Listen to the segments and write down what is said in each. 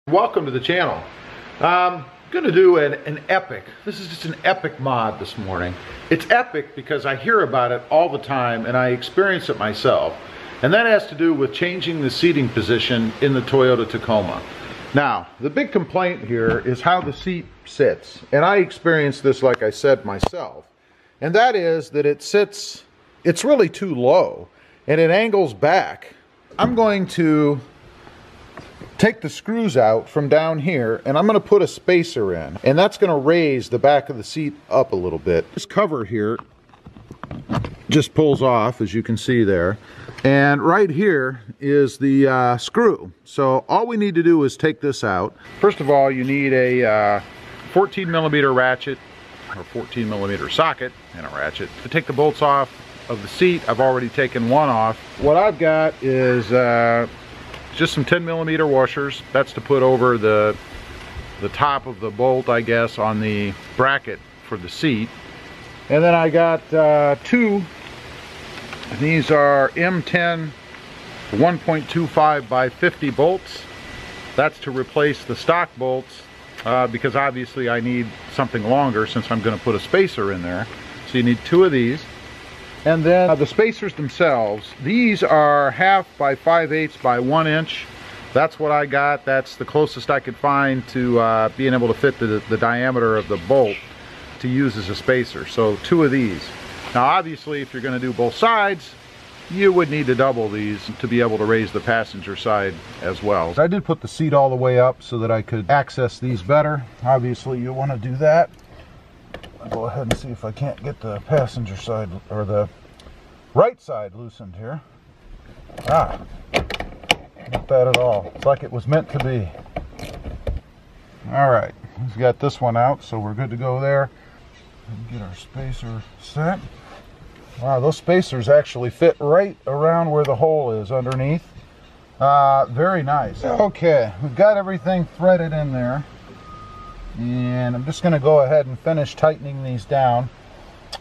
Welcome to the channel. I'm gonna do an epic. This is just an epic mod this morning. It's epic because I hear about it all the time and I experience it myself. And that has to do with changing the seating position in the Toyota Tacoma. Now, the big complaint here is how the seat sits. And I experienced this, like I said, myself. And that is that it sits, it's really too low and it angles back. I'm going to take the screws out from down here and I'm going to put a spacer in, and that's going to raise the back of the seat up a little bit. This cover here just pulls off, as you can see there, and right here is the screw. So all we need to do is take this out. First of all, you need a 14mm ratchet or 14mm socket and a ratchet to take the bolts off of the seat. I've already taken one off. What I've got is just some 10mm washers. That's to put over the top of the bolt, I guess, on the bracket for the seat. And then I got two. These are M10 1.25 by 50 bolts. That's to replace the stock bolts because obviously I need something longer since I'm going to put a spacer in there. So you need two of these. And then the spacers themselves, these are 1/2 by 5/8 by 1 inch. That's what I got. That's the closest I could find to being able to fit the diameter of the bolt to use as a spacer. So two of these. Now obviously if you're going to do both sides, you would need to double these to be able to raise the passenger side as well. I did put the seat all the way up so that I could access these better. Obviously you want to do that. I'll go ahead and see if I can't get the passenger side or the right side loosened here. Ah, not bad at all. It's like it was meant to be. All right, we've got this one out, so we're good to go there. Get our spacer set. Wow, those spacers actually fit right around where the hole is underneath. Very nice. Okay, we've got everything threaded in there. And I'm just going to go ahead and finish tightening these down.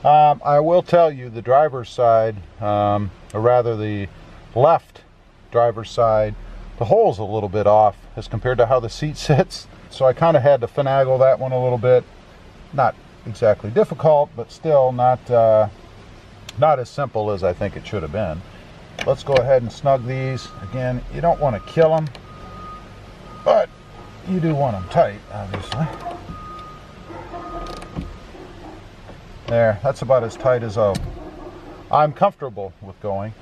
I will tell you the driver's side, or rather the left driver's side, the hole's a little bit off as compared to how the seat sits. So I kind of had to finagle that one a little bit. Not exactly difficult, but still not as simple as I think it should have been. Let's go ahead and snug these. Again, you don't want to kill them, but you do want them tight, obviously. There, that's about as tight as I'm comfortable with going.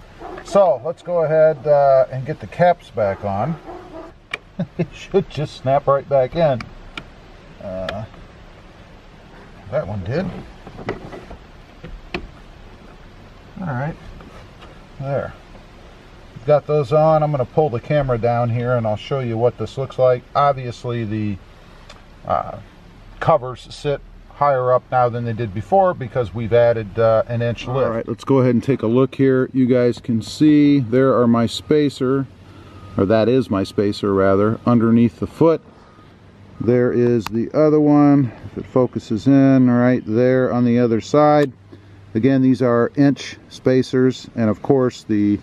So let's go ahead and get the caps back on. It should just snap right back in. That one did. All right, there. Got those on. I'm going to pull the camera down here and I'll show you what this looks like. Obviously the covers sit higher up now than they did before because we've added an inch lift. All right, let's go ahead and take a look here. You guys can see there are my spacer, or that is my spacer rather, underneath the foot. There is the other one, if it focuses in, right there on the other side. Again, these are inch spacers, and of course the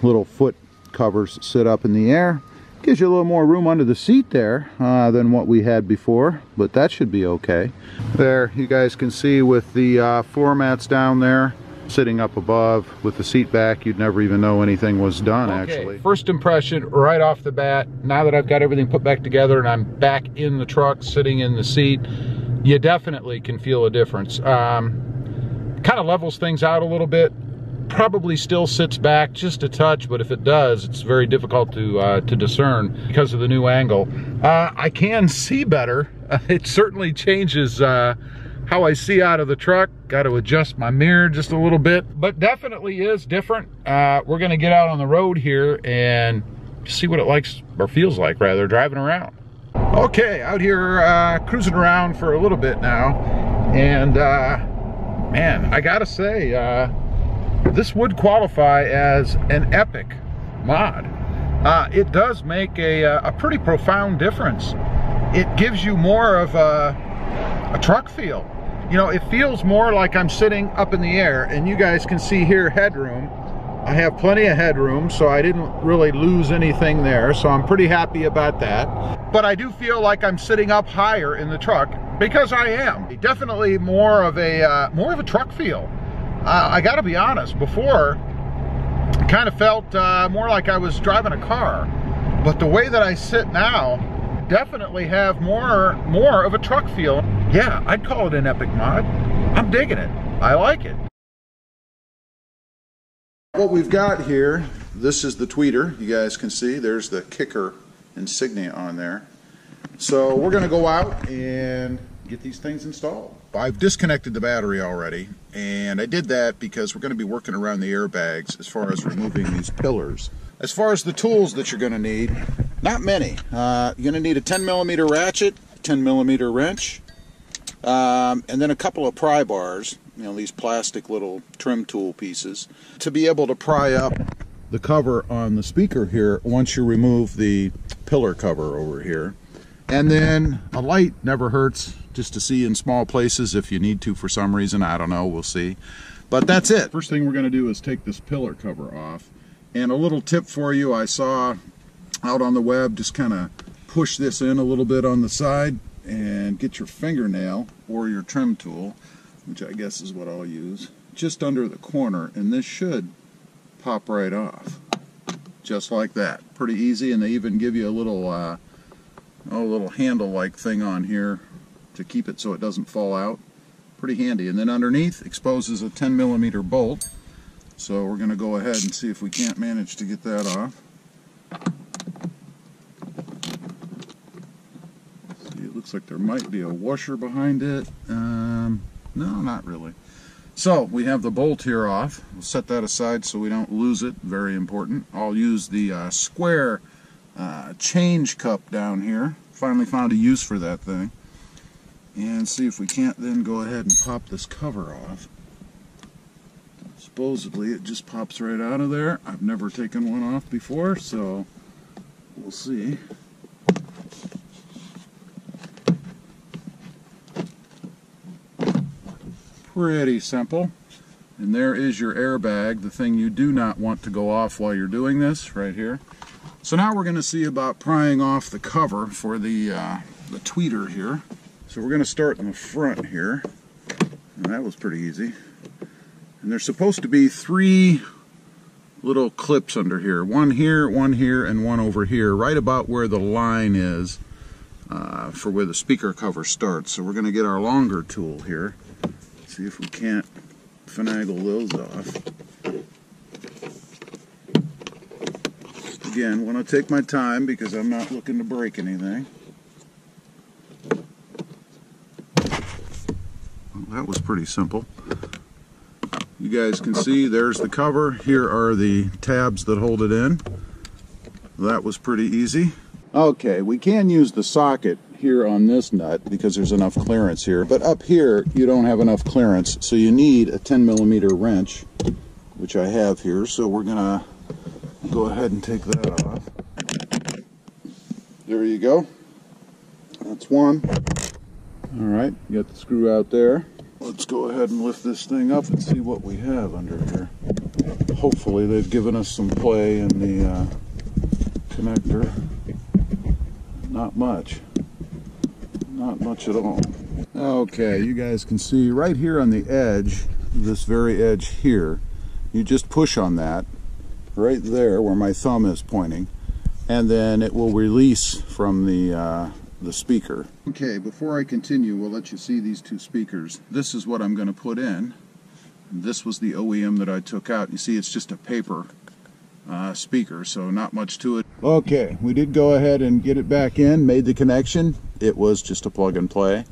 little foot covers sit up in the air. Gives you a little more room under the seat there than what we had before, but that should be okay. There, you guys can see with the floor mats down there sitting up above with the seat back, you'd never even know anything was done. Okay, actually. First impression right off the bat, now that I've got everything put back together and I'm back in the truck sitting in the seat, you definitely can feel a difference. Kind of levels things out a little bit. Probably still sits back just a touch, but if it does, it's very difficult to discern because of the new angle. I can see better. It certainly changes how I see out of the truck. Got to adjust my mirror just a little bit, but definitely is different. We're going to get out on the road here and see what it likes, or feels like rather, driving around. Okay, out here cruising around for a little bit now, and man, I gotta say, this would qualify as an epic mod. It does make a pretty profound difference. It gives you more of a truck feel. you know, it feels more like I'm sitting up in the air, and you guys can see here headroom. I have plenty of headroom, so I didn't really lose anything there, so I'm pretty happy about that. But I do feel like I'm sitting up higher in the truck, because I am. Definitely more of a truck feel. I gotta be honest, before it kind of felt more like I was driving a car, but the way that I sit now definitely have more of a truck feel. Yeah, I'd call it an epic mod. I'm digging it. I like it. What we've got here, this is the tweeter. You guys can see there's the kicker insignia on there. So we're going to go out and get these things installed. I've disconnected the battery already, and I did that because we're going to be working around the airbags as far as removing these pillars. As far as the tools that you're going to need, not many. You're going to need a 10mm ratchet, 10mm wrench, and then a couple of pry bars, you know, these plastic little trim tool pieces, to be able to pry up the cover on the speaker here once you remove the pillar cover over here. And then a light never hurts, just to see in small places if you need to for some reason. I don't know, we'll see. But that's it. First thing we're going to do is take this pillar cover off. And a little tip for you, I saw out on the web, just kind of push this in a little bit on the side and get your fingernail or your trim tool, which I guess is what I'll use, just under the corner, and this should pop right off. Just like that. Pretty easy, and they even give you a little handle-like thing on here to keep it so it doesn't fall out. Pretty handy. And then underneath exposes a 10mm bolt. So we're going to go ahead and see if we can't manage to get that off. See, it looks like there might be a washer behind it. No, not really. So we have the bolt here off. We'll set that aside so we don't lose it. Very important. I'll use the square change cup down here. Finally found a use for that thing. And see if we can't then go ahead and pop this cover off. Supposedly it just pops right out of there. I've never taken one off before, so we'll see. Pretty simple. And there is your airbag, the thing you do not want to go off while you're doing this, right here. So now we're going to see about prying off the cover for the tweeter here. So we're going to start in the front here, and that was pretty easy. And there's supposed to be 3 little clips under here. One here, and one over here, right about where the line is for where the speaker cover starts. So we're going to get our longer tool here. See if we can't finagle those off. Again, want to take my time because I'm not looking to break anything. Well, that was pretty simple. You guys can see there's the cover. Here are the tabs that hold it in. That was pretty easy. Okay, we can use the socket here on this nut because there's enough clearance here, but up here you don't have enough clearance, so you need a 10mm wrench, which I have here. So we're gonna go ahead and take that off. There you go. That's one. All right, you got the screw out there. Let's go ahead and lift this thing up and see what we have under here. Hopefully they've given us some play in the connector. Not much. Not much at all. Okay, you guys can see right here on the edge, this very edge here, you just push on that right there where my thumb is pointing, and then it will release from the speaker. Okay, before I continue, we'll let you see these 2 speakers. This is what I'm going to put in. This was the OEM that I took out. You see, it's just a paper speaker, so not much to it. Okay, we did go ahead and get it back in, made the connection. It was just a plug and play.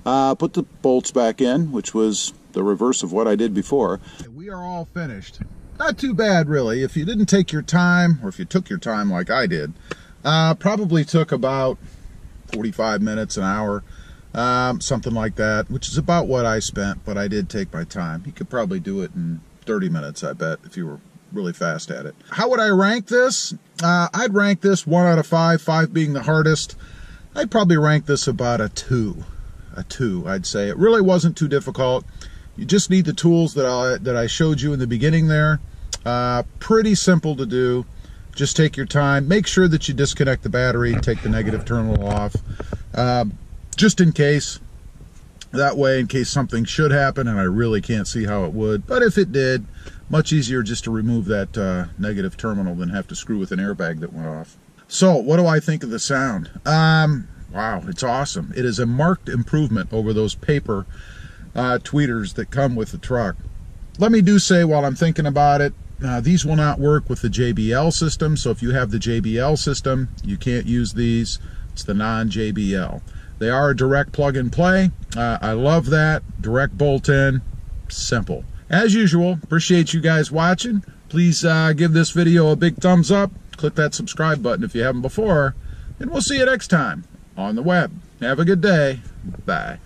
Put the bolts back in, which was the reverse of what I did before. We are all finished. Not too bad, really. If you didn't take your time, or if you took your time like I did, probably took about 45 minutes, an hour, something like that, which is about what I spent, but I did take my time. You could probably do it in 30 minutes, I bet, if you were really fast at it. How would I rank this? I'd rank this 1 out of 5, 5 being the hardest. I'd probably rank this about a 2. a 2, I'd say. It really wasn't too difficult. You just need the tools that I showed you in the beginning there. Pretty simple to do. Just take your time. Make sure that you disconnect the battery, take the negative terminal off, just in case. That way, in case something should happen, and I really can't see how it would, but if it did, much easier just to remove that negative terminal than have to screw with an airbag that went off. So, what do I think of the sound? Wow, it's awesome. It is a marked improvement over those paper tweeters that come with the truck. Let me do say, while I'm thinking about it, these will not work with the JBL system, so if you have the JBL system, you can't use these. It's the non-JBL. They are a direct plug-and-play. I love that. Direct bolt-in. Simple. As usual, appreciate you guys watching. Please give this video a big thumbs up. Click that subscribe button if you haven't before. And we'll see you next time on the web. Have a good day. Bye.